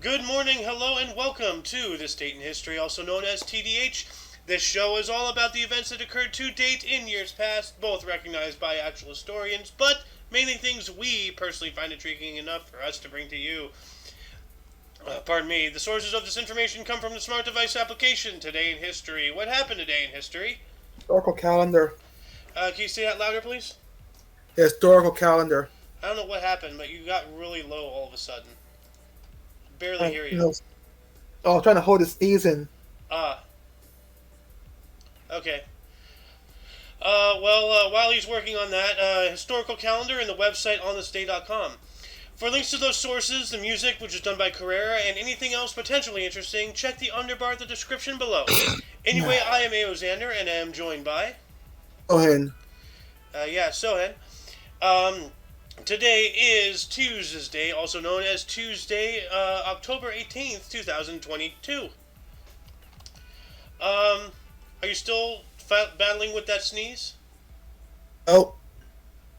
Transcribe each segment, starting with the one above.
Good morning, hello, and welcome to This Date in History, also known as TDH. This show is all about the events that occurred to date in years past, both recognized by actual historians, but mainly things we personally find intriguing enough for us to bring to you. Pardon me, the sources of this information come from the Smart Device application, Today in History. What happened today in history? Historical calendar. Can you say that louder, please? Historical calendar. I don't know what happened, but you got really low all of a sudden. Barely I, hear you you. know, I'm trying to hold the sneeze in. Ah, okay. While he's working on that, historical calendar and the website onthisday.com. For links to those sources, the music, which is done by Carrera, and anything else potentially interesting, check the underbar of the description below. Anyway, I am A.O. Xander, and I am joined by... Go ahead. Sohan. Um, Today is Tuesday, also known as Tuesday, October 18th, 2022. Are you still battling with that sneeze? Oh,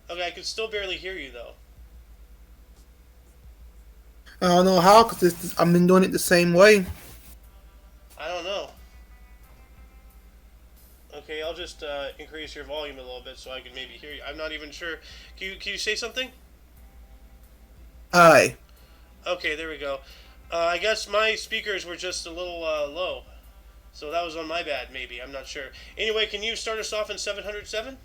Okay, I can still barely hear you, though. I don't know how because I've been doing it the same way. I don't know. Okay, I'll just increase your volume a little bit so I can maybe hear you. I'm not even sure. Can you say something? Aye. Okay, there we go. I guess my speakers were just a little low. So that was on my bad, maybe. I'm not sure. Anyway, can you start us off in 707?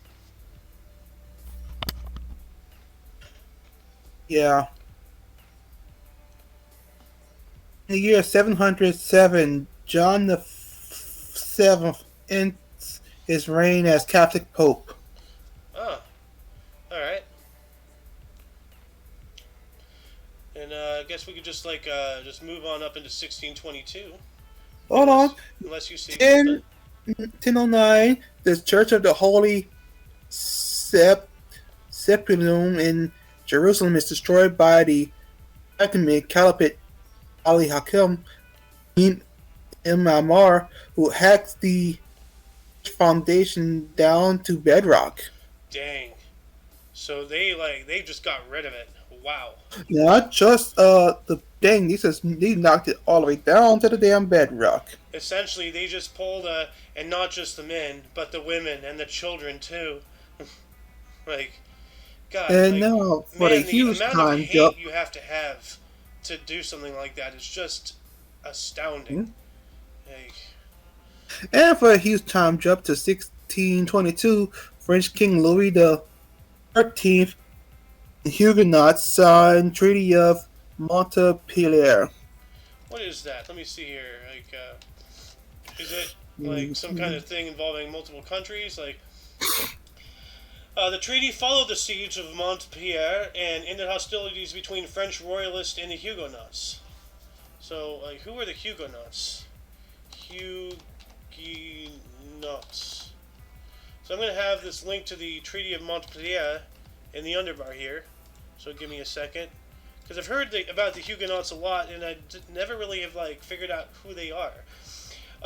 Yeah. In the year 707, John the Seventh ends his reign as Catholic Pope. Oh, alright. And I guess we could just just move on up into 1622. Hold on. Unless you see something. 1009, the Church of the Holy Sepulchre in Jerusalem is destroyed by the Fatimid Caliphate Ali Hakim bin Ammar, who hacks the foundation down to bedrock. Dang. So they just got rid of it. Wow. Not just the thing, they knocked it all the way down to the damn bedrock. Essentially, they just pulled and not just the men, but the women and the children too. Like, God, And like, now for the man, the huge amount of time jump. hate you have to have to do something like that is just astounding. Like, And for a huge time jump to 1622, French King Louis the 13th and Huguenots signed Treaty of Montpellier. what is that? Let me see here. Like, is it like some kind of thing involving multiple countries? Like, the treaty followed the siege of Montpellier and ended hostilities between French royalists and the Huguenots. So, like, who were the Huguenots? Huguenots. So I'm going to have this link to the Treaty of Montpellier in the underbar here. So give me a second. Because I've heard about the Huguenots a lot, and I never really have figured out who they are.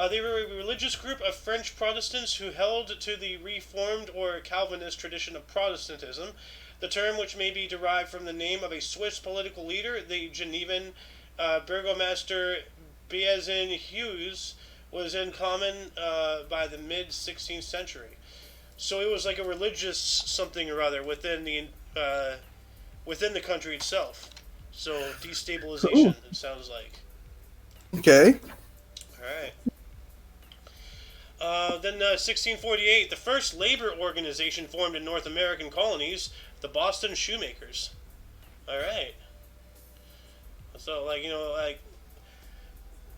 They were a religious group of French Protestants who held to the Reformed or Calvinist tradition of Protestantism, the term which may be derived from the name of a Swiss political leader, the Genevan burgomaster Béazin Hughes, was in common by the mid-16th century. So it was like a religious something or other within the country itself. So destabilization, it sounds like. Okay. All right. Then 1648, the first labor organization formed in North American colonies, the Boston Shoemakers. All right. So,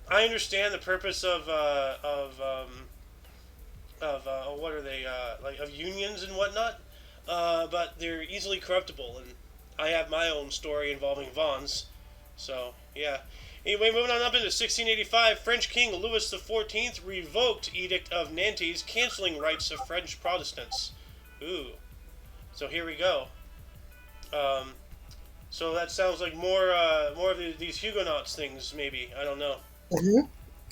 I understand the purpose of what are they of unions and whatnot, but they're easily corruptible, and I have my own story involving Vons. So yeah. Anyway, moving on up into 1685, French King Louis XIV revoked Edict of Nantes, canceling rights of French Protestants. Ooh. So here we go. So that sounds like more of these Huguenots things, maybe. I don't know. Mm-hmm.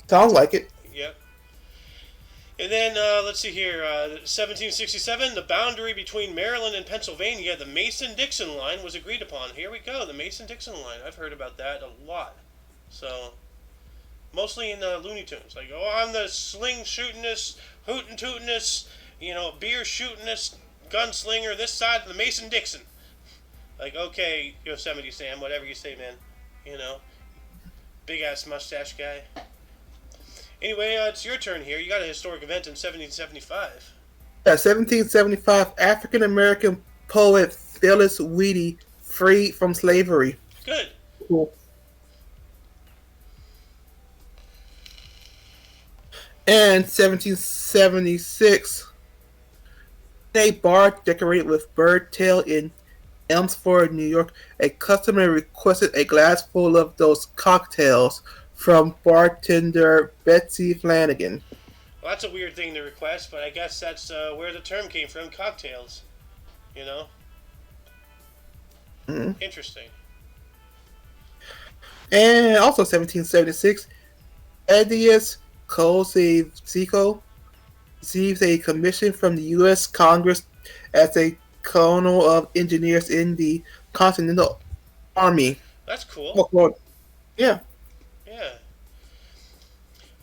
Sounds like it. Yep. And then, let's see here, 1767, the boundary between Maryland and Pennsylvania, the Mason-Dixon line, was agreed upon. Here we go, the Mason-Dixon line. I've heard about that a lot. So, mostly in Looney Tunes. Like, oh, I'm the sling shootingest, hootin' tootin'est, beer shootingest gunslinger this side of the Mason Dixon. Like, okay, Yosemite Sam, whatever you say, man. You know, big ass mustache guy. Anyway, it's your turn here. You got a historic event in 1775. 1775, African American poet Phyllis Wheatley freed from slavery. Good. Cool. And 1776, a bar decorated with bird tail in Elmsford, New York. A customer requested a glass full of those cocktails from bartender Betsy Flanagan. Well, that's a weird thing to request, but I guess that's where the term came from, cocktails. You know? Mm-hmm. Interesting. And also 1776, Edius Kosciuszko receives a commission from the U.S. Congress as a colonel of engineers in the Continental Army. That's cool. Oh, well, yeah. Yeah.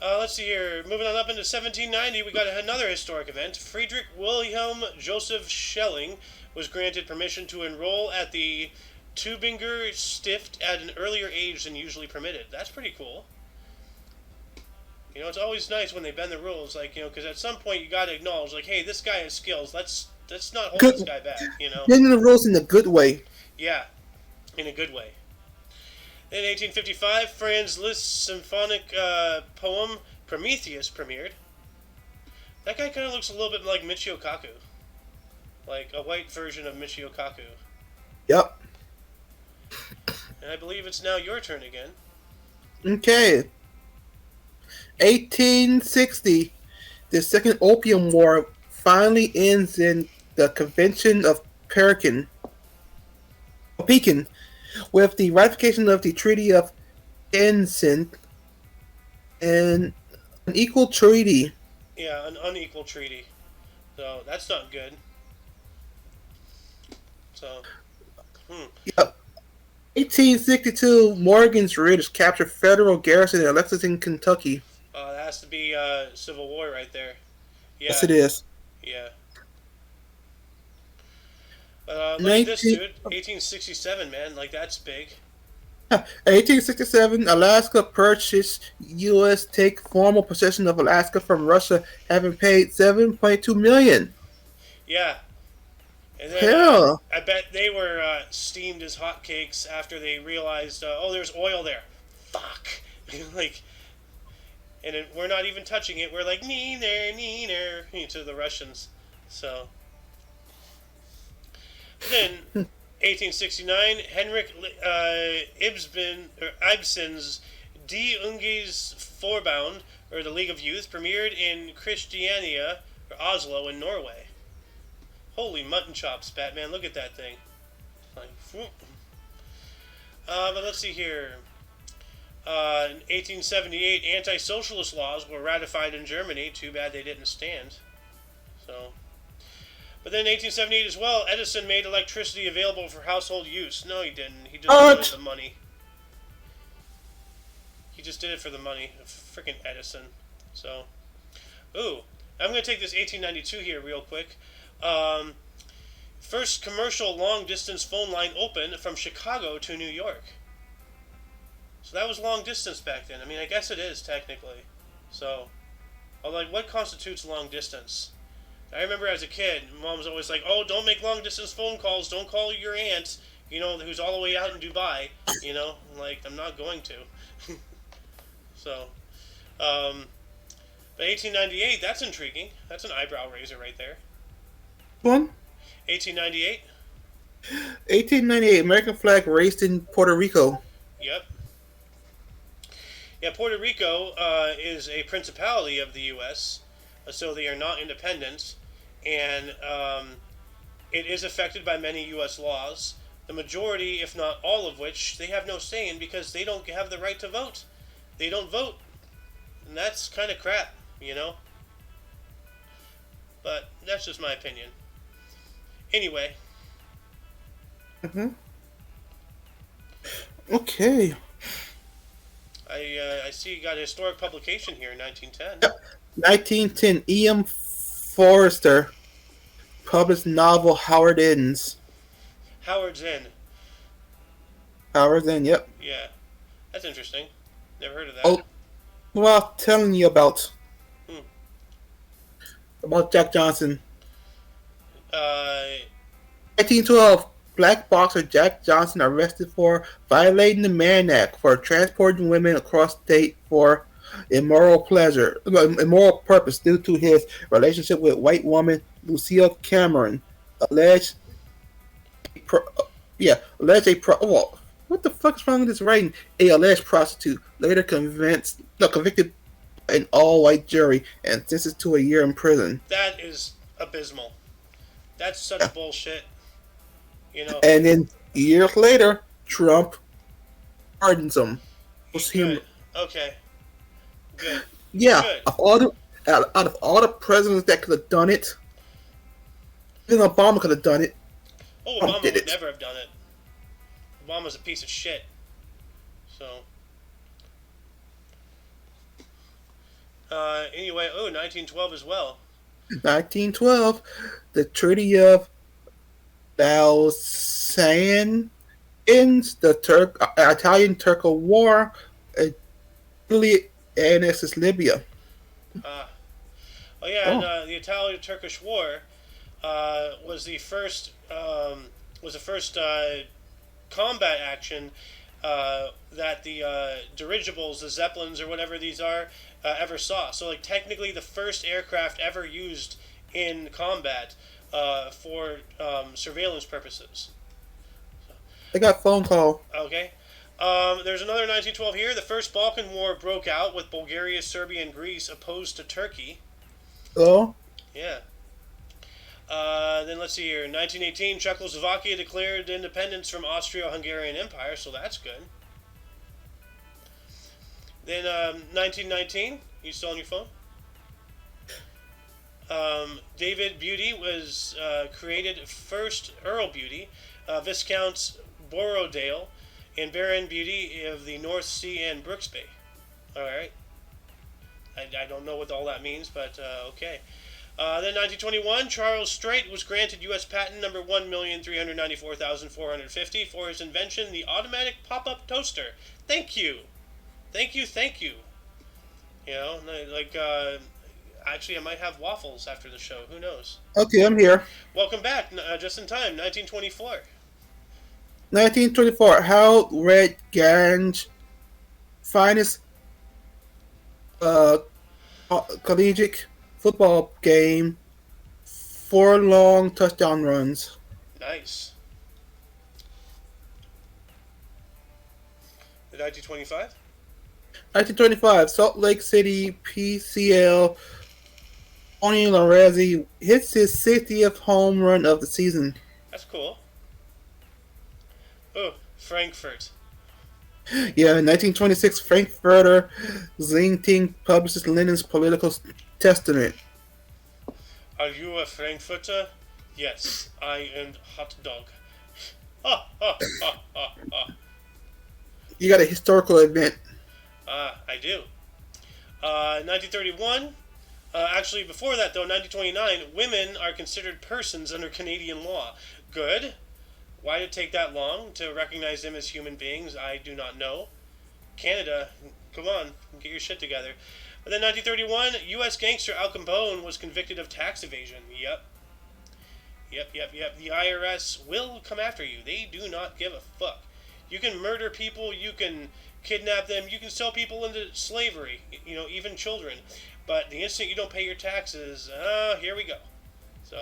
Let's see here. Moving on up into 1790, we got another historic event. Friedrich Wilhelm Joseph Schelling was granted permission to enroll at the Tübinger Stift at an earlier age than usually permitted. That's pretty cool. It's always nice when they bend the rules, like, because at some point you got to acknowledge, like, hey, this guy has skills. Let's not hold this guy back, Bending the rules in a good way. Yeah, in a good way. In 1855, Franz Liszt's symphonic poem Prometheus premiered. That guy kind of looks a little bit like Michio Kaku. Like a white version of Michio Kaku. Yep. And I believe it's now your turn again. Okay. 1860. The Second Opium War finally ends in the Convention of Pekin, with the ratification of the Treaty of Ensign, and an equal treaty. Yeah, an unequal treaty. So that's not good. So, Yep. 1862, Morgan's Ridge captured federal garrison in Lexington, Kentucky. that has to be Civil War right there. Yeah. Yes, it is. Yeah. Look at this, dude. 1867, man. Like, that's big. 1867, Alaska purchased U.S. take formal possession of Alaska from Russia, having paid $7.2 million. Yeah. And then, Hell. I bet they were steamed as hotcakes after they realized, there's oil there. Fuck. Like, and we're not even touching it. We're like, neener, to the Russians. So. Then, 1869, Henrik Ibsen's Die Unges Forbund, or the League of Youth, premiered in Christiania, or Oslo, in Norway. Holy mutton chops, Batman! Look at that thing. Like, but let's see here. In 1878, anti-socialist laws were ratified in Germany. Too bad they didn't stand. So. But then in 1878 as well, Edison made electricity available for household use. No, he didn't. He just wanted the money. He just did it for the money. Freaking Edison. So, ooh, I'm going to take this 1892 here real quick. First commercial long-distance phone line open from Chicago to New York. So that was long distance back then. I mean, I guess it is technically. So, like, what constitutes long distance? I remember as a kid, Mom was always like, "Oh, don't make long distance phone calls. Don't call your aunt, who's all the way out in Dubai." Like, I'm not going to. So, but 1898, that's intriguing. That's an eyebrow raiser right there. One. 1898. 1898, American flag raised in Puerto Rico. Yep. Yeah, Puerto Rico is a principality of the U.S., so they are not independent, and it is affected by many U.S. laws, the majority, if not all of which, they have no say in because they don't have the right to vote. They don't vote, and that's kind of crap, But that's just my opinion. Anyway. Okay. I see you got a historic publication here in 1910. Yep. 1910, E.M. Forrester published novel Howard Ends. Howard's Inn. Howard Ends, yep. Yeah, that's interesting. Never heard of that. Oh, well, telling you Hmm. about Jack Johnson. Uh, 1912, black boxer Jack Johnson arrested for violating the Mann Act for transporting women across state for immoral purpose due to his relationship with white woman Lucille Cameron. Alleged, well, what the fuck is wrong with this writing? A alleged prostitute, later convicted by an all-white jury and sentenced to a year in prison. that is abysmal. That's such Yeah. bullshit. You know. And then years later, Trump pardons him. Good. Okay. Good. Yeah, Good. out of all the presidents that could have done it, even Obama could have done it. Oh, Trump Obama did would it. never have done it. Obama's a piece of shit. So. Anyway, 1912 as well. 1912, the Treaty of Lausanne ends the Italian-Turco War. Italy annexes Libya. Oh yeah, and the Italo-Turkish War was the first combat action that the dirigibles, the Zeppelins or whatever these are, ever saw. So like technically the first aircraft ever used in combat for surveillance purposes. I got a phone call. Okay. There's another 1912 here. The First Balkan War broke out with Bulgaria, Serbia, and Greece opposed to Turkey. Oh, Yeah. Then let's see here. 1918, Czechoslovakia declared independence from Austro-Hungarian Empire, so that's good. Then 1919, you still on your phone? David Beauty was created first Earl Beauty, Viscount Borrowdale, and Baron Beauty of the North Sea and Brooks Bay. Alright. I don't know what all that means, but okay. Then 1921, Charles Strait was granted U.S. patent number 1,394,450 for his invention, the automatic pop-up toaster. Thank you. Thank you. You know, like, actually, I might have waffles after the show. Who knows? okay, I'm here. Welcome back, just in time, 1924. 1924, Harold Red Gange, finest collegiate football game, 4 long touchdown runs. Nice. The 1925? 1925, Salt Lake City PCL, Tony Lorenzi hits his 60th home run of the season. That's cool. Oh, Frankfurt. Yeah, in 1926, Frankfurter Zeitung publishes Lenin's political testament. Are you a Frankfurter? Yes, I am hot dog. Ha ha ha ha ha. You got a historical event. I do. 1931. Actually, before that, though, 1929, women are considered persons under Canadian law. Good. Why did it take that long to recognize them as human beings? I do not know. Canada, come on, get your shit together. But then 1931, U.S. gangster Al Capone was convicted of tax evasion. Yep. The IRS will come after you. They do not give a fuck. You can murder people, you can kidnap them, you can sell people into slavery, you know, even children. But the instant you don't pay your taxes, here we go. So,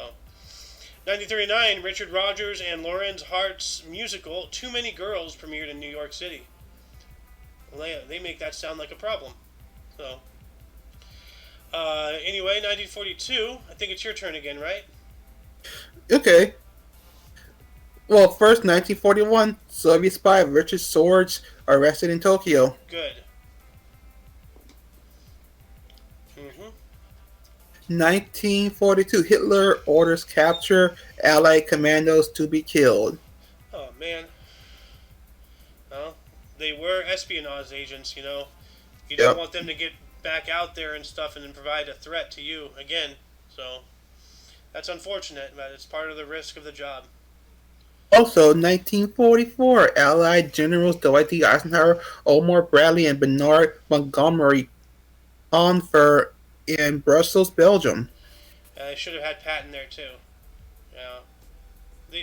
1939, Richard Rodgers and Lawrence Hart's musical Too Many Girls premiered in New York City. They make that sound like a problem. So, anyway, 1942, I think it's your turn again, right? Okay. Well, first, 1941, Soviet spy Richard Swords arrested in Tokyo. Good. Mm-hmm. 1942, Hitler orders capture Allied commandos to be killed. Oh, man. Well, they were espionage agents. You know, you don't Yep. want them to get back out there and stuff and then provide a threat to you again. So that's unfortunate, but it's part of the risk of the job. Also, 1944, Allied generals Dwight D. Eisenhower, Omar Bradley, and Bernard Montgomery confer in Brussels, Belgium. I should have had Patton there too. Yeah.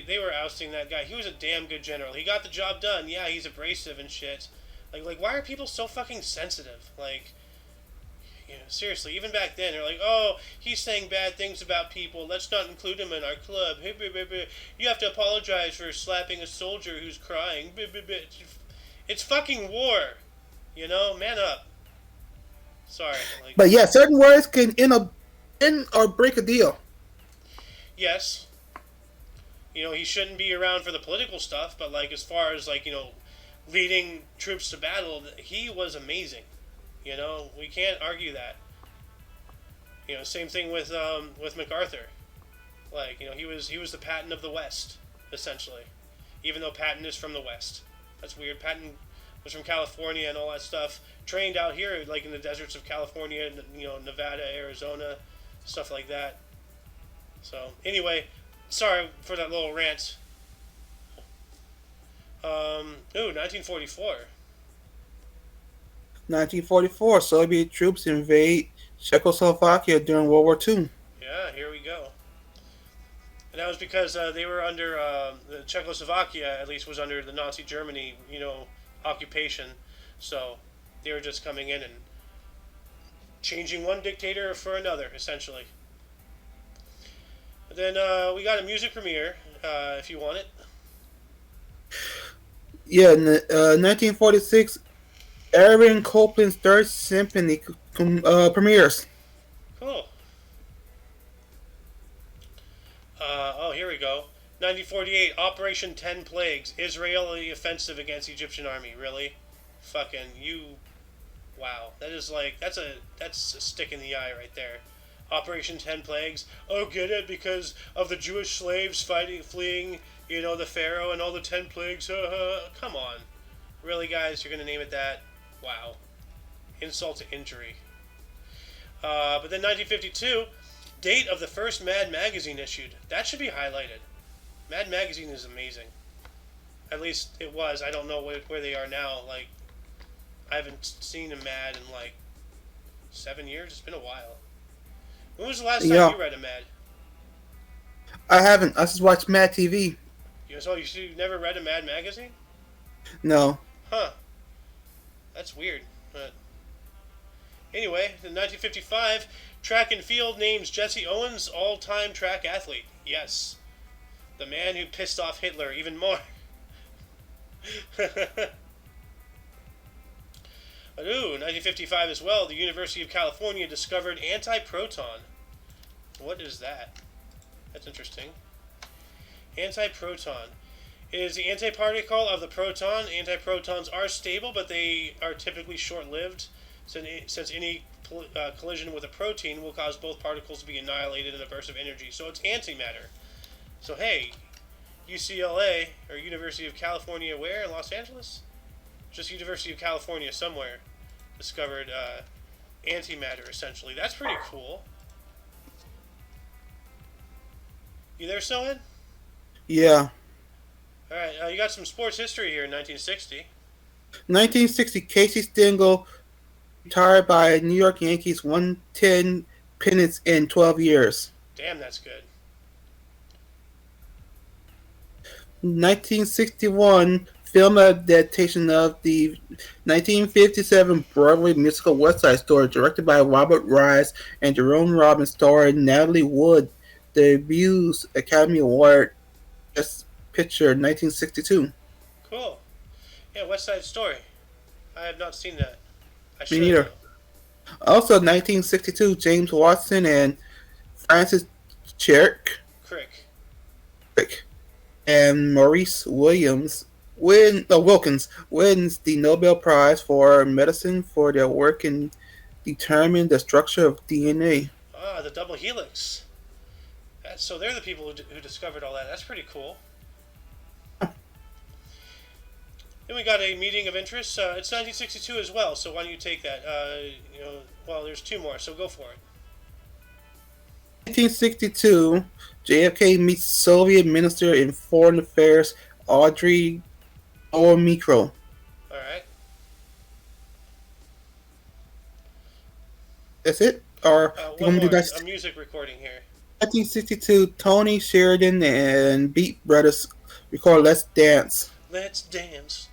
They were ousting that guy. He was a damn good general. He got the job done. Yeah, he's abrasive and shit. Why are people so fucking sensitive? Seriously, even back then, they're like, oh, he's saying bad things about people. Let's not include him in our club. You have to apologize for slapping a soldier who's crying. It's fucking war. You know, man up. Sorry. But yeah, certain words can end or break a deal. Yes. You know, he shouldn't be around for the political stuff, but as far as leading troops to battle, he was amazing. You know, we can't argue that. You know, same thing with MacArthur. He was the Patton of the West, essentially. Even though Patton is from the West. That's weird. Patton was from California and all that stuff. Trained out here, in the deserts of California, Nevada, Arizona, stuff like that. So, anyway, sorry for that little rant. 1944. 1944, Soviet troops invade Czechoslovakia during World War II. Yeah, here we go. And that was because they were under the Czechoslovakia, at least, was under the Nazi Germany, occupation. So they were just coming in and changing one dictator for another, essentially. But then we got a music premiere, if you want it. Yeah, 1946, Aaron Copland's Third Symphony premieres. Cool. Here we go. 1948, Operation 10 Plagues. Israeli offensive against Egyptian army. Really? Fucking you. Wow. That's a stick in the eye right there. Operation 10 Plagues. Oh, get it? Because of the Jewish slaves fleeing, the Pharaoh and all the 10 plagues. Come on. Really, guys? You're going to name it that? Wow. Insult to injury. But then 1952, date of the first Mad magazine issued. That should be highlighted. Mad magazine is amazing. At least it was. I don't know where they are now. I haven't seen a Mad in 7 years. It's been a while. When was the last time you read a Mad? I haven't. I just watched Mad TV. You never read a Mad magazine? No. Huh. That's weird. But anyway, in 1955, track and field names Jesse Owens all-time track athlete. Yes. The man who pissed off Hitler even more. But 1955 as well, the University of California discovered Anti-Proton. What is that? That's interesting. Anti-Proton. It is the antiparticle of the proton. Antiprotons are stable, but they are typically short-lived, since any collision with a protein will cause both particles to be annihilated in a burst of energy. So it's antimatter. So hey, UCLA, or University of California, where? In Los Angeles? Just University of California somewhere, discovered antimatter, essentially. That's pretty cool. You there, Sohan? Yeah. Alright, you got some sports history here in 1960. 1960, Casey Stengel retired by New York Yankees, 110 pennants in 12 years. Damn, that's good. 1961, film adaptation of the 1957 Broadway musical West Side Story, directed by Robert Wise and Jerome Robbins, starring Natalie Wood, debuts Academy Award Best Picture 1962. Cool. Yeah, West Side Story. I have not seen that. I should. Me neither. Also, 1962, James Watson and Francis Crick. And Maurice Wilkins wins the Nobel Prize for Medicine for their work in determining the structure of DNA. Ah, the double helix. So they're the people who discovered all that. That's pretty cool. Then we got a meeting of interest. It's 1962 as well, so why don't you take that? Well, there's two more, so go for it. 1962, JFK meets Soviet Minister in Foreign Affairs Audrey Gromyko. All right. That's it? Or you One want me to do more. that? A music recording here. 1962, Tony Sheridan and Beat Brothers record Let's Dance. Let's dance.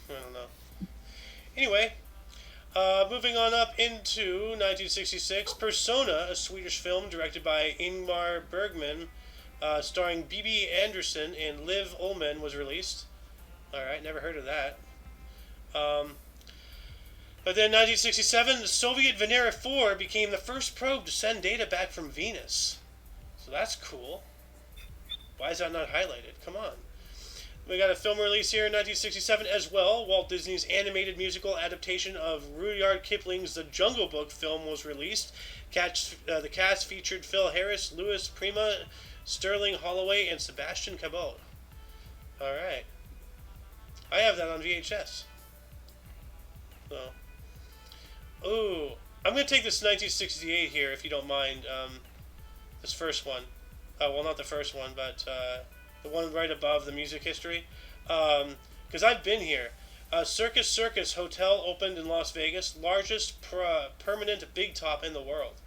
I don't know. Anyway, moving on up into 1966, Persona, a Swedish film directed by Ingmar Bergman, starring B.B. Anderson and Liv Ullmann, was released. Alright, never heard of that. But then 1967, the Soviet Venera 4 became the first probe to send data back from Venus. So that's cool. Why is that not highlighted? Come on. We got a film release here in 1967 as well. Walt Disney's animated musical adaptation of Rudyard Kipling's The Jungle Book film was released. The cast featured Phil Harris, Louis Prima, Sterling Holloway, and Sebastian Cabot. Alright. I have that on VHS. So. Ooh. I'm going to take this 1968 here, if you don't mind. This first one. Well, not the first one, but the one right above the music history. Because I've been here. Circus Circus Hotel opened in Las Vegas, largest permanent big top in the world.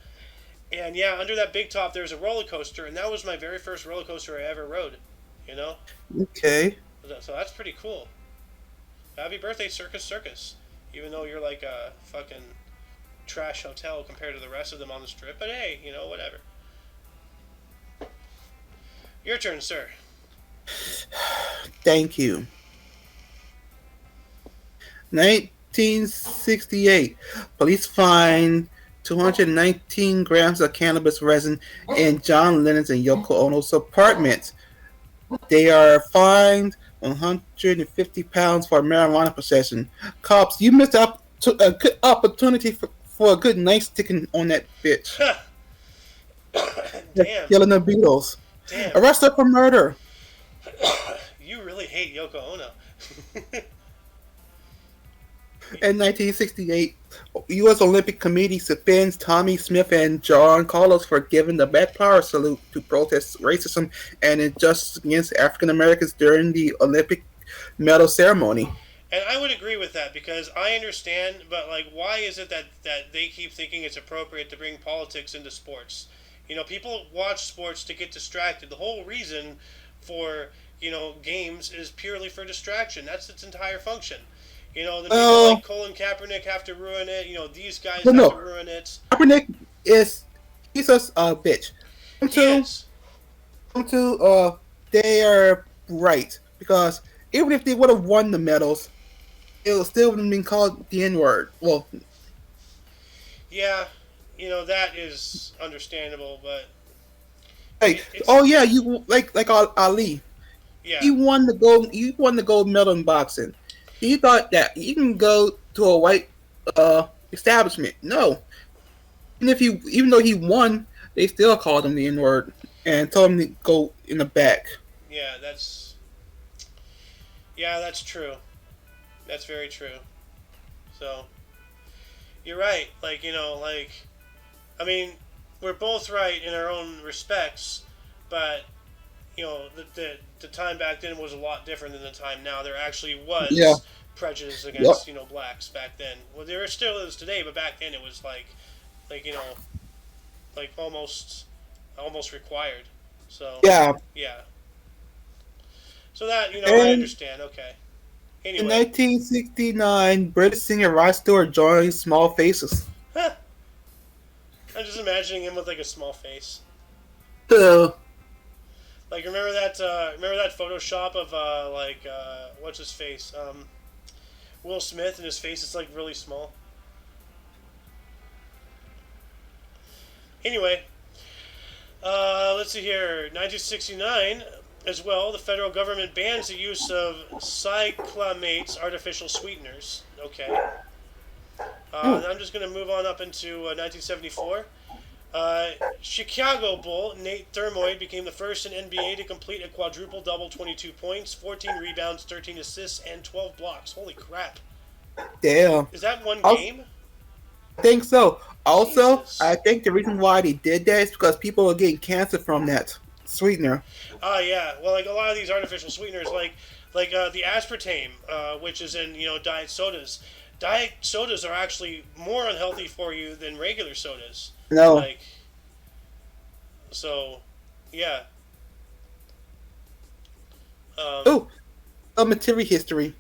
And yeah, under that big top there's a roller coaster, and that was my very first roller coaster I ever rode. You know? Okay. So that's pretty cool. Happy birthday, Circus Circus. Even though you're like a fucking trash hotel compared to the rest of them on the strip. But hey, you know, whatever. Your turn, sir. Thank you. 1968. Police find 219 grams of cannabis resin in John Lennon's and Yoko Ono's apartment. They are fined 150 pounds for marijuana possession. Cops, you missed a good opportunity for a good night sticking on that bitch. Damn. Killing the Beatles. Damn. Arrest her for murder. You really hate Yoko Ono. In 1968, U.S. Olympic Committee suspends Tommy Smith and John Carlos for giving the Black Power salute to protest racism and injustice against African Americans during the Olympic medal ceremony. And I would agree with that because I understand, but like, why is it that they keep thinking it's appropriate to bring politics into sports? You know, people watch sports to get distracted. The whole reason for, you know, games is purely for distraction. That's its entire function. You know, the people like Colin Kaepernick have to ruin it. You know, these guys have to ruin it. Kaepernick he's a bitch. They are right because even if they would have won the medals, it would still have been called the N-word. Well, yeah, you know that is understandable, but you like Ali. Yeah, he won the gold medal in boxing. He thought that he can go to a white establishment. No, even though he won, they still called him the N-word and told him to go in the back. Yeah, that's true. That's very true. So, you're right. Like, you know, like, I mean, we're both right in our own respects, but, you know, the time back then was a lot different than the time now. There actually was prejudice against, you know, blacks back then. Well, there still is today, but back then it was like, you know, like almost required. So, yeah. So that, you know, I understand. Okay. Anyway. In 1969, British singer Rod Stewart joined Small Faces. Huh. I'm just imagining him with like a small face. Like remember that Photoshop of what's his face? Will Smith, and his face is like really small. Anyway, let's see here. 1969. As well, the federal government bans the use of cyclamates, artificial sweeteners. Okay. I'm just going to move on up into 1974. Uh, Chicago Bull Nate Thermoid became the first in NBA to complete a quadruple double, 22 points, 14 rebounds, 13 assists, and 12 blocks. Holy crap! Damn. Is that one I game? think so. Also, I Jesus. think the reason why they did that is because people are getting cancer from that sweetener. Ah, yeah. Well, like a lot of these artificial sweeteners, like the aspartame, which is in diet sodas. Diet sodas are actually more unhealthy for you than regular sodas. No. Like so, yeah. Um, Oh, a material history.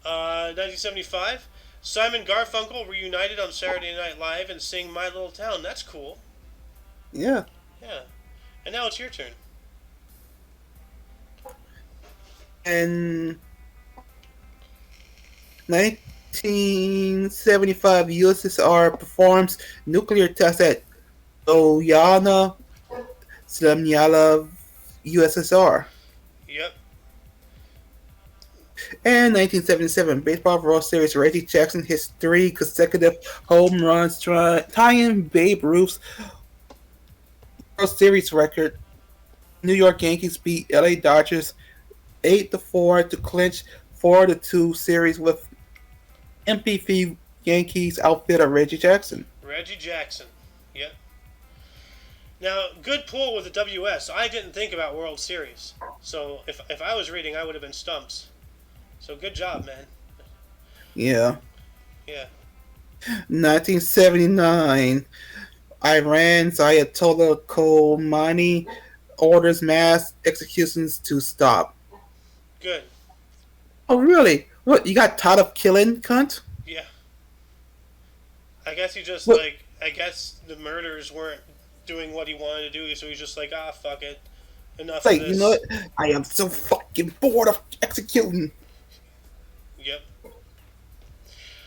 1975, Simon Garfunkel reunited on Saturday Night Live and sang "My Little Town." That's cool. Yeah. Yeah. And now it's your turn. And 1975, USSR performs nuclear tests at Oyana, Slemyala, USSR. Yep. And 1977, Baseball World Series, Reggie Jackson hits 3 consecutive home runs, tying Babe Ruth's World Series record. New York Yankees beat LA Dodgers 8-4 to clinch 4-2 series with MVP Yankees outfielder Reggie Jackson. Reggie Jackson. Yep. Now, good pull with the WS. I didn't think about World Series. So if I was reading, I would have been stumped. So good job, man. Yeah. Yeah. 1979, Iran's Ayatollah Khomeini orders mass executions to stop. Good. Oh, really? What, you got tired of killing, cunt? Yeah. I guess he just What? like I guess the murders weren't doing what he wanted to do, so he's just like, ah, fuck it, enough of Like, you know this. what? I am so fucking bored of executing. Yep.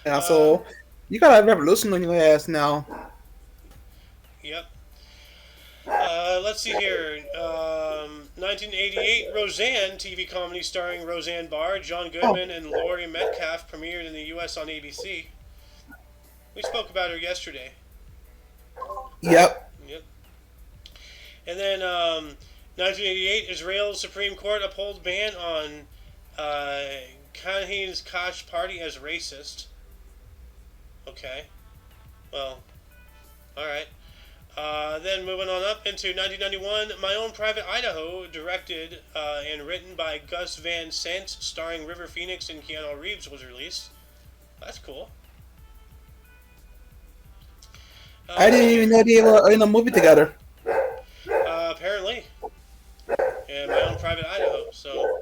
Yeah, Uh, so you got a revolution on your ass now. yep. Let's see here. 1988, Roseanne TV comedy starring Roseanne Barr, John Oh, Goodman, and Laurie Metcalf premiered in the U.S. on ABC. We spoke about her yesterday. yep. Yep. And then 1988, Israel's Supreme Court upholds ban on Kanane's Kosh party as racist. Okay. Well, alright. Then moving on up into 1991, My Own Private Idaho, directed and written by Gus Van Sant, starring River Phoenix and Keanu Reeves, was released. That's cool. I didn't even know they were in a movie together. Apparently. Yeah, My Own Private Idaho. So,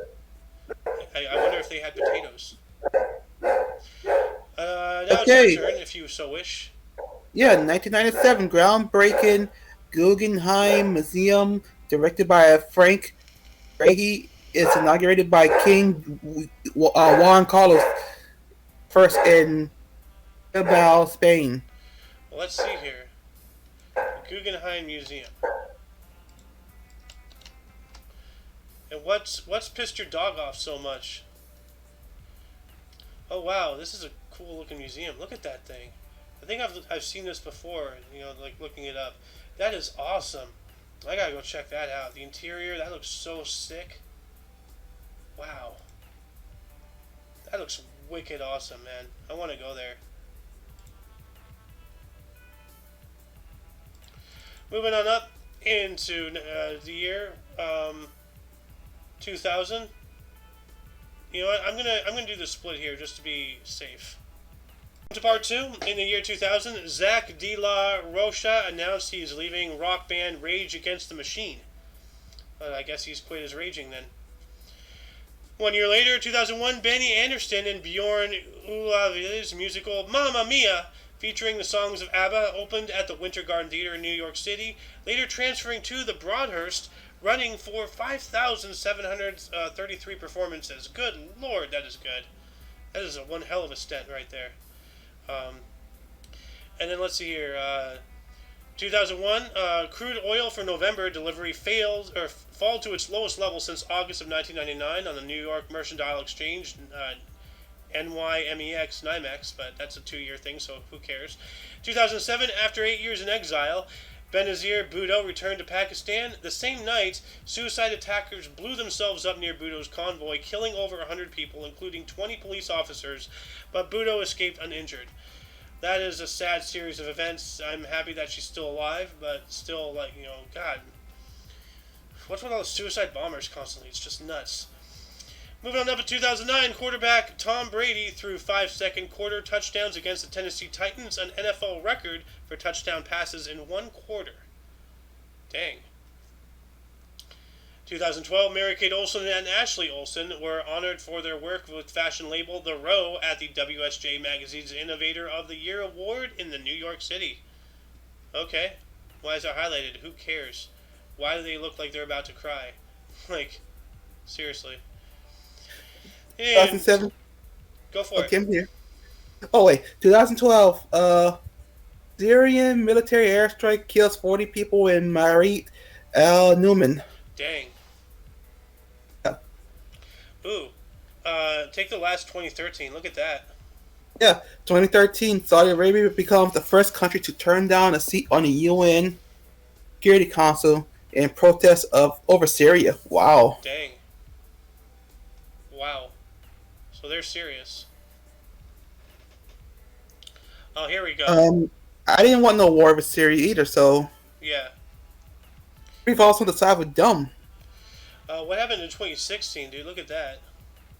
I wonder if they had potatoes. Now it's your Okay. turn, if you so wish. Yeah, 1997, groundbreaking Guggenheim Museum, directed by Frank Gehry, is inaugurated by King Juan Carlos first in Bilbao, Spain. Well, let's see here. Guggenheim Museum. And what's pissed your dog off so much? Oh wow, this is a cool looking museum. Look at that thing. I think I've seen this before. Like looking it up. That is awesome. I gotta go check that out. The interior, that looks so sick. Wow, that looks wicked awesome, man. I want to go there. Moving on up into the year 2000. You know what? I'm gonna do the split here just to be safe. To part two, in the year 2000, Zach De La Rocha announced he's leaving rock band Rage Against the Machine. I guess he's quit his raging then. 1 year later, 2001, Benny Andersson and Bjorn Ulvaeus' musical Mamma Mia, featuring the songs of ABBA, opened at the Winter Garden Theater in New York City, later transferring to the Broadhurst, running for 5,733 performances. Good lord, that is good. That is one hell of a stint right there. And then let's see here. 2001, crude oil for November delivery fall to its lowest level since August of 1999 on the New York Mercantile Exchange, NYMEX NYMEX, but that's a 2-year thing, so who cares? 2007, after 8 years in exile, Benazir Bhutto returned to Pakistan. The same night, suicide attackers blew themselves up near Bhutto's convoy, killing over 100 people, including 20 police officers, but Bhutto escaped uninjured. That is a sad series of events. I'm happy that she's still alive, but still, God. What's with all the suicide bombers constantly? It's just nuts. Moving on up to 2009, quarterback Tom Brady threw 5-second quarter touchdowns against the Tennessee Titans, an NFL record for touchdown passes in one quarter. Dang. 2012, Mary-Kate Olsen and Ashley Olsen were honored for their work with fashion label The Row at the WSJ Magazine's Innovator of the Year Award in the New York City. Okay. Why is that highlighted? Who cares? Why do they look like they're about to cry? Seriously. And 2007. go for Okay, it. I'm here. Oh wait, 2012. Syrian military airstrike kills 40 people in Marit Al Numan. Dang. Yeah. Ooh. Take the last 2013. Look at that. Yeah, 2013, Saudi Arabia becomes the first country to turn down a seat on the UN Security Council in protest over Syria. Wow. Dang. Wow. So they're serious. Oh, here we go. I didn't want no war with Syria either, so Yeah. we've also on the side with dumb. What happened in 2016, dude? Look at that.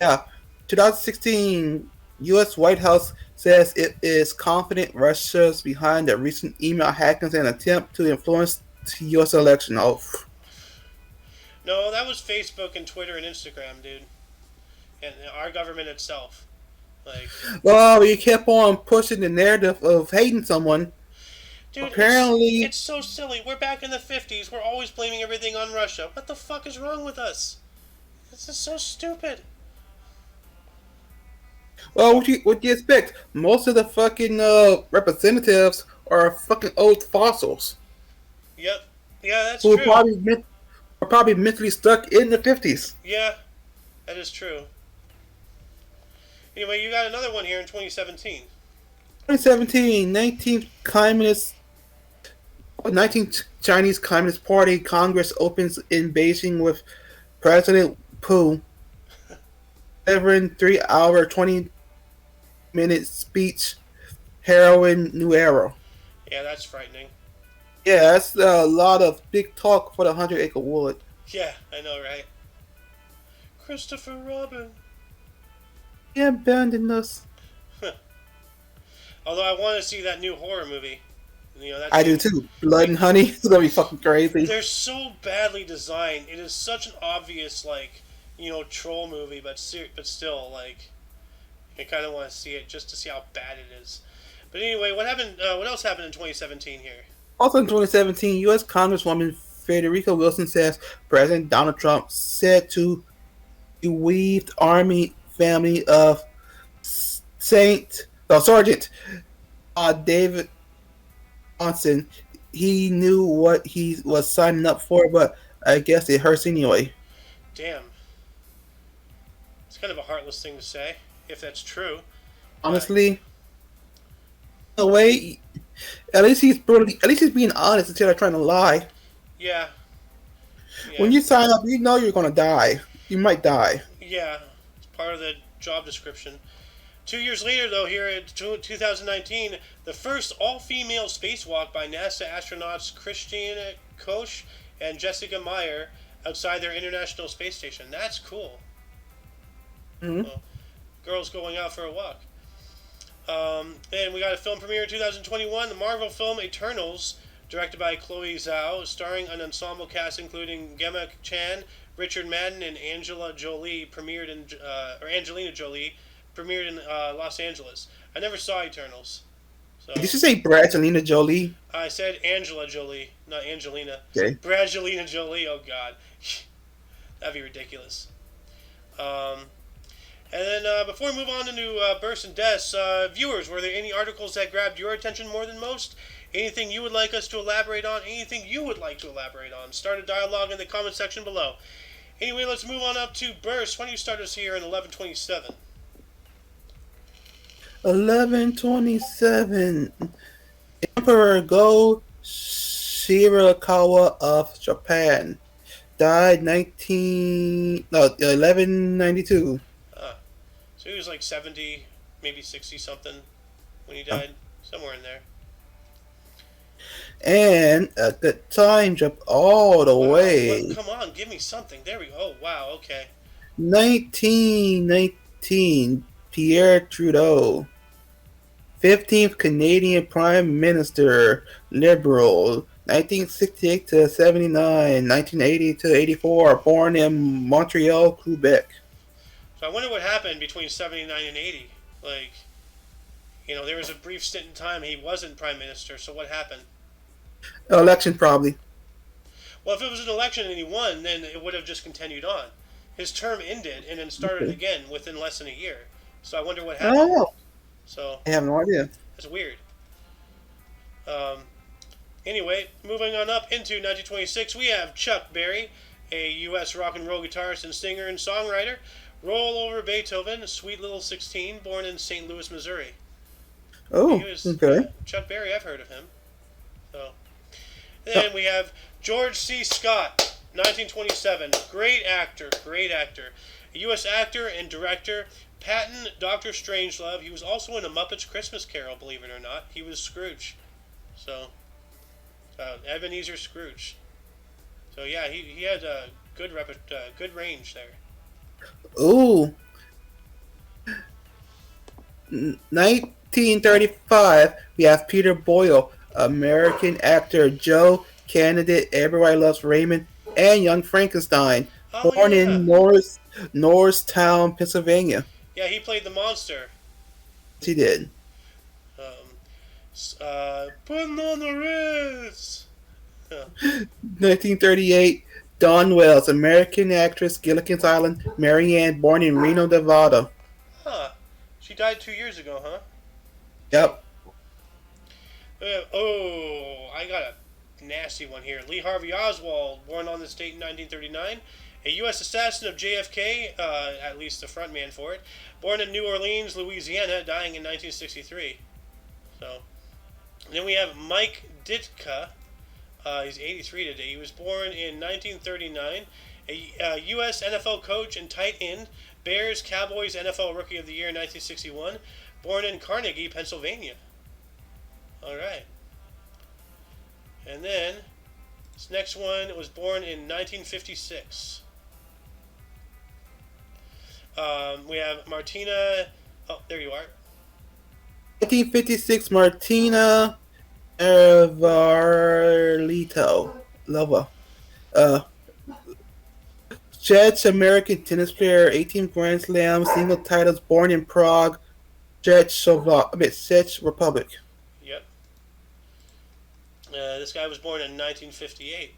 Yeah, 2016, U.S. White House says it is confident Russia's behind the recent email hackings and attempt to influence the U.S. election. Oh, No, that was Facebook and Twitter and Instagram, dude. And our government itself. well, you kept on pushing the narrative of hating someone. Dude, Apparently, it's so silly. We're back in the 50s. We're always blaming everything on Russia. What the fuck is wrong with us? This is so stupid. well, what do you expect? Most of the fucking representatives are fucking old fossils Yep. Yeah, that's who true. are probably mentally stuck in the 50s. Yeah, that is true. Anyway, you got another one here in 2017. 2017, 19th Chinese Communist Party Congress opens in Beijing with President Pu delivering 3-hour, 20-minute speech, heralding new era. Yeah, that's frightening. Yeah, that's a lot of big talk for the 100-acre wood. Yeah, I know, right? Christopher Robin. He abandoned us. Although I want to see that new horror movie. I do too. Blood and Honey. It's gonna be fucking crazy. They're so badly designed. It is such an obvious, troll movie, but still, I kind of want to see it just to see how bad it is. But anyway, what happened? What else happened in 2017 here? Also in 2017, U.S. Congresswoman Federica Wilson says President Donald Trump said to the bereaved Army family of Sergeant David Johnson, he knew what he was signing up for, but I guess it hurts anyway. Damn. It's kind of a heartless thing to say, if that's true. Honestly, in a way, at least he's being honest instead of trying to lie. Yeah. When you sign up, you know you're gonna die. You might die. Yeah, it's part of the job description. 2 years later, though, here in 2019, the first all-female spacewalk by NASA astronauts Christine Koch and Jessica Meyer outside their International Space Station. That's cool. Mm-hmm. Well, girls going out for a walk. And we got a film premiere in 2021, the Marvel film Eternals, directed by Chloe Zhao, starring an ensemble cast including Gemma Chan, Richard Madden, and Angelina Jolie, premiered in Los Angeles. I never saw Eternals. So Did you say Brangelina Jolie? I said Angela Jolie, not Angelina. Okay. Brangelina Jolie, oh god. That'd be ridiculous. And then before we move on to new bursts and deaths, viewers, were there any articles that grabbed your attention more than most? Anything you would like us to elaborate on? Anything you would like to elaborate on? Start a dialogue in the comment section below. Anyway, let's move on up to bursts. Why don't you start us here in 1127? 1127. Emperor Go Shirakawa of Japan. Died 1192. So he was like 70, maybe 60 something when he died. Somewhere in there. And a good time jump all the Wow, what? way. Come on, give me something. There we go. Oh, wow, okay. 1919. Pierre Trudeau. 15th Canadian Prime Minister. Liberal. 1968 to 79. 1980 to 84. Born in Montreal, Quebec. So I wonder what happened between 79 and 80. Like, there was a brief stint in time he wasn't prime minister, so what happened? Election, probably. Well, if it was an election and he won, then it would have just continued on. His term ended and then started again within less than a year. So I wonder what happened. Oh, So I have no idea. that's weird. Um, anyway, moving on up into 1926, we have Chuck Berry, a U.S. rock and roll guitarist and singer and songwriter. Roll Over Beethoven, Sweet Little 16, born in St. Louis, Missouri. Oh, okay. Chuck Berry, I've heard of him. So, then we have George C. Scott, 1927. Great actor, great actor. A U.S. actor and director. Patton, Dr. Strangelove. He was also in A Muppet's Christmas Carol, believe it or not. He was Scrooge. So, Ebenezer Scrooge. So, yeah, he had a good range there. Ooh. 1935, we have Peter Boyle, American actor, Joe, candidate, Everybody Loves Raymond, and Young Frankenstein, Oh, born yeah. in Norristown, Pennsylvania. Yeah, he played the monster. He did. Putting on the Ritz. 1938, Dawn Wells, American actress, Gilligan's Island, Marianne, born in Reno, Nevada. Huh. She died 2 years ago, huh? Yep. I got a nasty one here. Lee Harvey Oswald, born on this date in 1939. A U.S. assassin of JFK, at least the front man for it. Born in New Orleans, Louisiana, dying in 1963. So, then we have Mike Ditka. He's 83 today. He was born in 1939. A U.S. NFL coach and tight end. Bears, Cowboys, NFL Rookie of the Year in 1961. Born in Carnegie, Pennsylvania. All right. And then, this next one was born in 1956. We have Martina. Oh, there you are. 1956, Martina Varlito. Lova. Czech American tennis player, 18 Grand Slam, single titles, born in Prague, Czech Republic. Yep. This guy was born in 1958.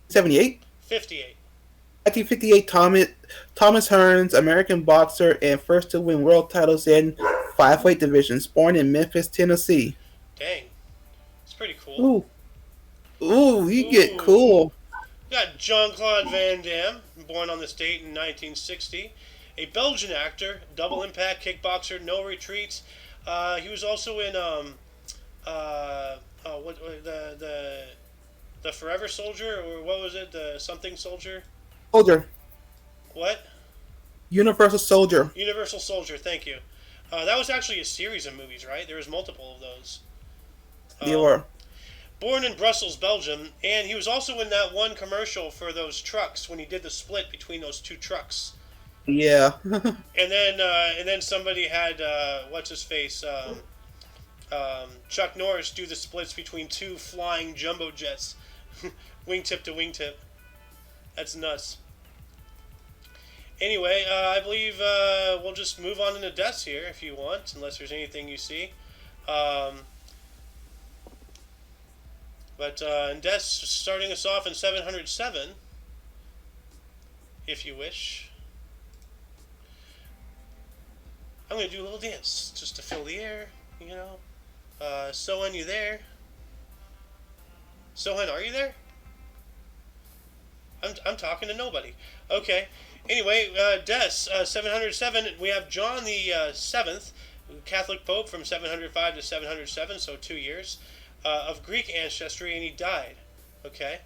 78? 58. 1958, Thomas Hearns, American boxer, and first to win world titles in 5-weight divisions, born in Memphis, Tennessee. Dang. It's pretty cool. Ooh, you get cool. We got Jean-Claude Van Damme, born on this date in 1960. A Belgian actor, double impact kickboxer, no retreats. He was also in the Forever Soldier, or what was it? The something soldier? Soldier. What? Universal Soldier. Universal Soldier, thank you. That was actually a series of movies, right? There was multiple of those. They were. Born in Brussels, Belgium, and he was also in that one commercial for those trucks when he did the split between those two trucks. Yeah. And then somebody had what's his face, Chuck Norris do the splits between two flying jumbo jets, wingtip to wingtip. That's nuts. Anyway, I believe we'll just move on into deaths here if you want, unless there's anything you see. But in deaths, starting us off in 707, if you wish. I'm going to do a little dance just to fill the air, you know. Sohan, you there? Sohan, are you there? I'm talking to nobody. Okay. Anyway, deaths, 707, we have John the 7th, Catholic Pope from 705 to 707, so 2 years, of Greek ancestry, and he died. Okay?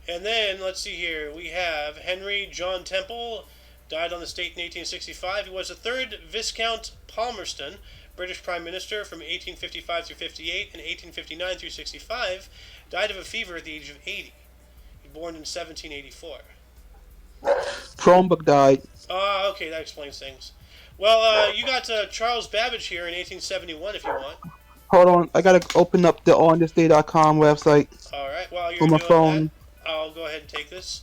And then, let's see here, we have Henry John Temple, died on the state in 1865. He was the third Viscount Palmerston, British Prime Minister from 1855 through 58 and 1859 through 65, died of a fever at the age of 80. He was born in 1784. Chromebook died. Ah, okay, that explains things. Well, you got Charles Babbage here in 1871 if you want. Hold on, I gotta open up the onthisday.com website. Alright, while you're on my doing phone. that, I'll go ahead and take this.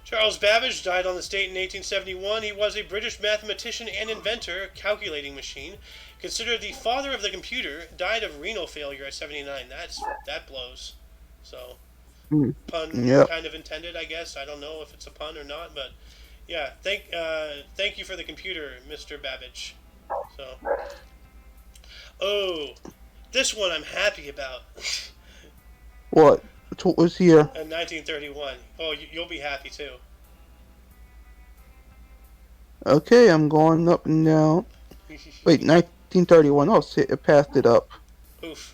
Charles Babbage died on the state in 1871. He was a British mathematician and inventor, calculating machine. Considered the father of the computer, died of renal failure at 79. That blows. So, pun kind of intended, I guess. I don't know if it's a pun or not, but yeah. Thank you for the computer, Mr. Babbage. So, oh, this one I'm happy about. What? What was here? In 1931. Oh, you'll be happy too. Okay, I'm going up and down. Wait, 1931. Oh, shit, it passed it up. Oof.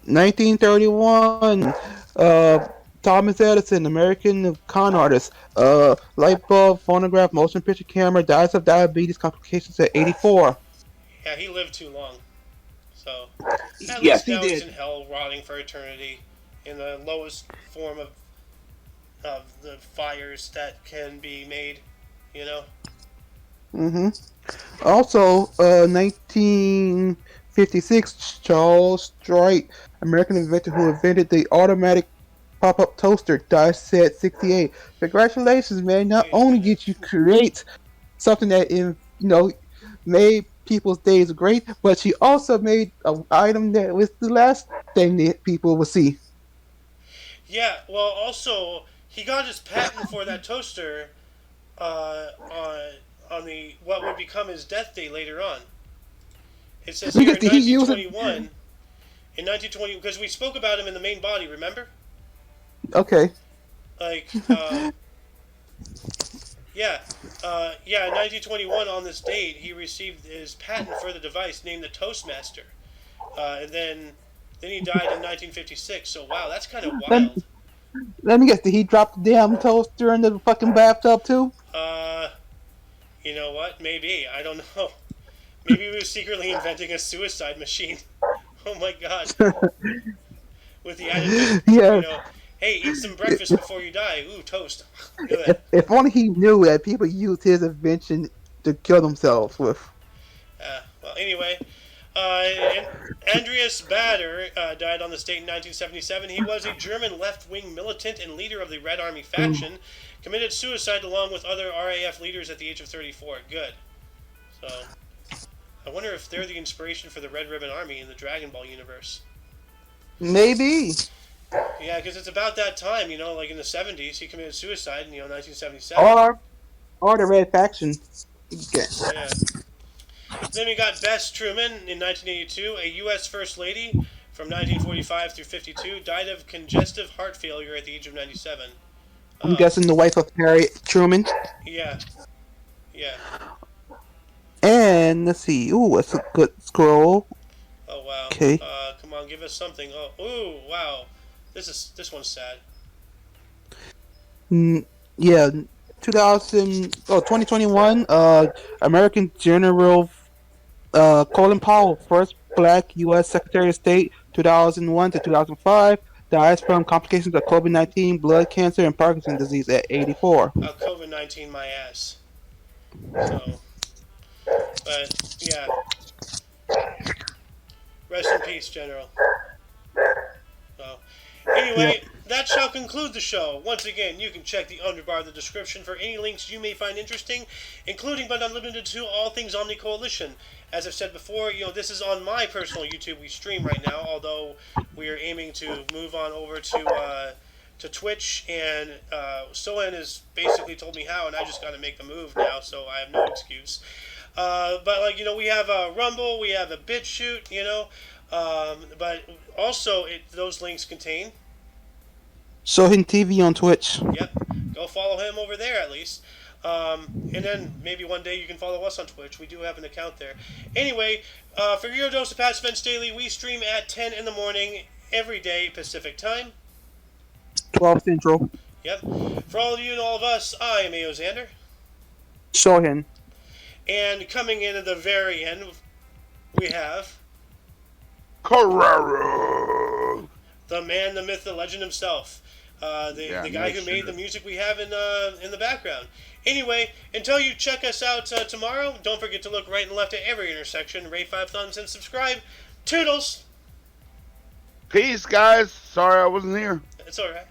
1931. Thomas Edison, American con artist. Light bulb, phonograph, motion picture camera, dies of diabetes complications at 84. Yeah, he lived too long. So, at Yes, least now he he's did. in hell, rotting for eternity, in the lowest form of the fires that can be made. You know. Also, 1956, Charles Stewart, American inventor who invented the automatic pop-up toaster, dies at 68. Congratulations, man! Not only did you create something that made people's days great, but you also made an item that was the last thing that people would see. Yeah. Well, also he got his patent for that toaster on the what would become his death day later on. It says here in 1921. In 1920, because we spoke about him in the main body, remember? Okay. Like, yeah, in 1921 on this date, he received his patent for the device named the Toastmaster, and then he died in 1956. So wow, that's kind of wild. Let me guess, did he drop the damn toaster in the fucking bathtub too? You know what? Maybe, I don't know. Maybe he was secretly inventing a suicide machine. Oh my god. With the attitude, hey, eat some breakfast before you die. Ooh, toast. If only he knew that people use his invention to kill themselves with. Well, anyway, Andreas Bader died on the state in 1977. He was a German left-wing militant and leader of the Red Army faction. Committed suicide along with other RAF leaders at the age of 34. Good. So, I wonder if they're the inspiration for the Red Ribbon Army in the Dragon Ball universe. Maybe. Yeah, because it's about that time, like in the 70s, he committed suicide in, 1977. Or the Red Faction. Okay. Yeah. Then we got Bess Truman in 1982, a U.S. First Lady from 1945 through 52, died of congestive heart failure at the age of 97. I'm guessing the wife of Harriet Truman. Yeah. Yeah. And let's see. Ooh, that's a good scroll. Oh wow. Okay. Come on, give us something. Oh, ooh, wow. This one's sad. Yeah, 2021. American General Colin Powell, first Black U.S. Secretary of State, 2001 to 2005, dies from complications of COVID-19, blood cancer, and Parkinson's disease at 84. COVID-19, my ass. So, but yeah. Rest in peace, General. So, anyway, that shall conclude the show. Once again, you can check the underbar of the description for any links you may find interesting, including but not limited to all things Omni Coalition. As I've said before, this is on my personal YouTube we stream right now, although we are aiming to move on over to Twitch, and Sohan has basically told me how, and I just got to make the move now, so I have no excuse. But we have a Rumble, we have a BitChute, but also those links contain Sohan TV on Twitch. Yep, go follow him over there at least. And then maybe one day you can follow us on Twitch. We do have an account there. Anyway, for your dose of past events daily, we stream at 10 in the morning every day Pacific time. 12 Central. Yep. For all of you and all of us, I am A.O. Xander. Shohin. And coming in at the very end, we have Carrero. the man, the myth, the legend himself. The guy who made the music we have in the background. Anyway, until you check us out tomorrow, don't forget to look right and left at every intersection, rate 5 thumbs, and subscribe. Toodles! Peace, guys. Sorry I wasn't here. It's alright.